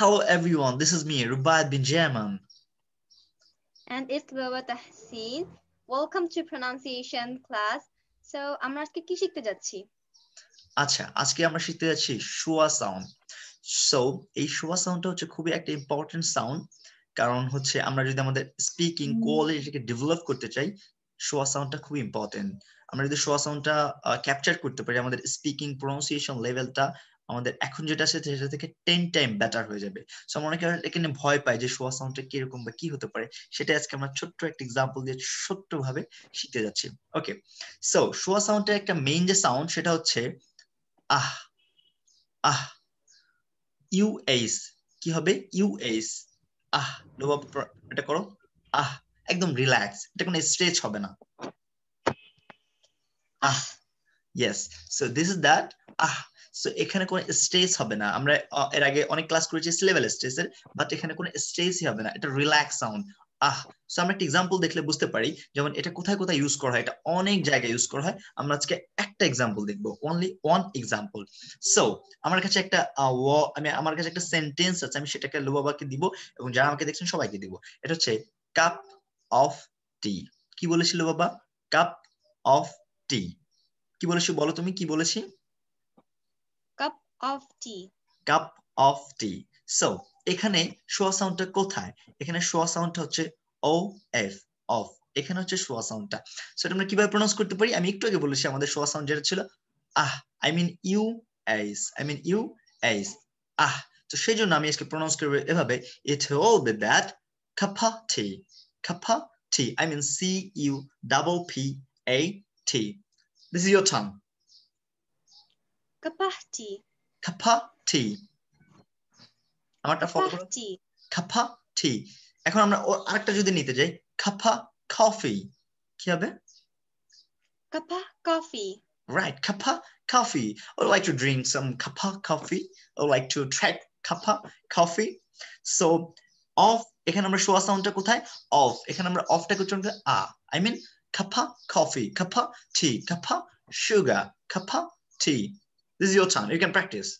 Hello everyone, this is me, Rubaid bin Jaman. And it's Baba Tahsin. Welcome to pronunciation class. So, আমরা আজকে কি শিখতে যাচ্ছি? আচ্ছা, আজকে আমরা শিখতে যাচ্ছি শুয়া সাউন্ড। সো এই শুয়া সাউন্ডটা হচ্ছে খুবই একটা ইম্পর্টেন্ট সাউন্ড, কারণ হচ্ছে আমরা যদি আমাদের স্পিকিং কোয়ালিটিকে ডেভেলপ করতে চাই, শুয়া সাউন্ডটা খুব ইম্পর্টেন্ট। আমরা যদি শুয়া সাউন্ডটা ক্যাপচার করতে পারি, আমাদের স্পিকিং প্রনাউন্সিয়েশন লেভেলটা আমাদের এখন যেটা আছে সেটা থেকে 10 টাইম বেটার হয়ে যাবে। সো আমরা অনেকে এখানে ভয় পাই যে শুয়া সাউন্ডটা কিরকম বা কি হতে পারে, সেটা আজকে আমরা ছোট্ট একটা এক্সাম্পল দিয়ে ছোট্টভাবে শিখতে যাচ্ছি। ওকে, সো শুয়া সাউন্ডের একটা মেইন যে সাউন্ড সেটা হচ্ছে আহ আহ। ইউএস কি হবে? ইউএস আহ। লোবাব এটা করো, আহ। একদম রিল্যাক্স, এটা কোনো স্ট্রেচ হবে না। Ah, yes. So this is that ah. সো এখানে কোনো স্ট্রেস হবে না। আমরা এর আগে অনেক ক্লাস করেছি সিলেবেল স্ট্রেসের, বাট এখানে কোনো স্ট্রেসই হবে না, এটা রিল্যাক্স সাউন্ড আহ। সো আমরা একটা এক্সাম্পল দেখলে বুঝতে পারি, যেমন এটা কোথায় কোথায় ইউজ করা হয়, এটা অনেক জায়গায় ইউজ করা হয়। আমরা আজকে একটা এক্সাম্পল দেখবো, অনলি ওয়ান এক্সাম্পল। সো আমার কাছে একটা আমার কাছে একটা সেন্টেন্স আছে, আমি সেটাকে লুবাবাকে দিব এবং যারা আমাকে দেখছেন সবাইকে দিব। এটা হচ্ছে কাপ অফ টি। কি বলেছিল বাবা? কাপ অফ টি। কি বলেছি বলো তুমি, কি বলেছি? Cup of T. Cup of T. So এখানে শোয়া সাউন্ডটা কোথায়? এখানে শোয়া সাউন্ডটা হচ্ছে ও এফ, অফ। এখানে হচ্ছে শোয়া সাউন্ডটা। সো এটা আমরা কিভাবে প্রনাউন্স করতে পারি? আমি একটু আগে বলেছি আমাদের শোয়া সাউন্ড যেটা ছিল ah, I mean U S, I mean U S, ah. তো সেই জন্য আমি আজকে প্রনাউন্স করব এভাবে, it will be that cuppa tea, cuppa tea, I mean C U double P A T. This is your turn. Cuppa tea. Cuppa tea. আমারটা follow কাপাহ করো। টি। Cuppa টি। এখন আমরা আরেকটা যদি নিতে যাই, কাপা কফি, কি হবে? কাপাহ coffee. Right, kappa coffee. I would like to drink some kappa coffee. I would like to try kappa coffee. So off, এখানে আমরা শোয়া সাউন্ডটা কোথায়? অফ। এখানে আমরা অফটাকে উচ্চারণ করি আ। I mean kappa coffee, kappa tea, kappa sugar, kappa tea. This is your turn. You can practice.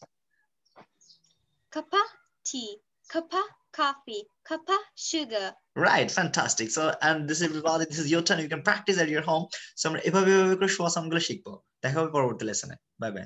কাপাহ T, কাপাহ coffee, কাপাহ sugar. Right, fantastic. So, and this is everybody, this is your turn. You can practice at your home. So আমরা এভাবে এভাবে করে শোয়া সাউন্ডগুলো শিখবো। দেখা হবে পরবর্তী লেসনে। Bye bye.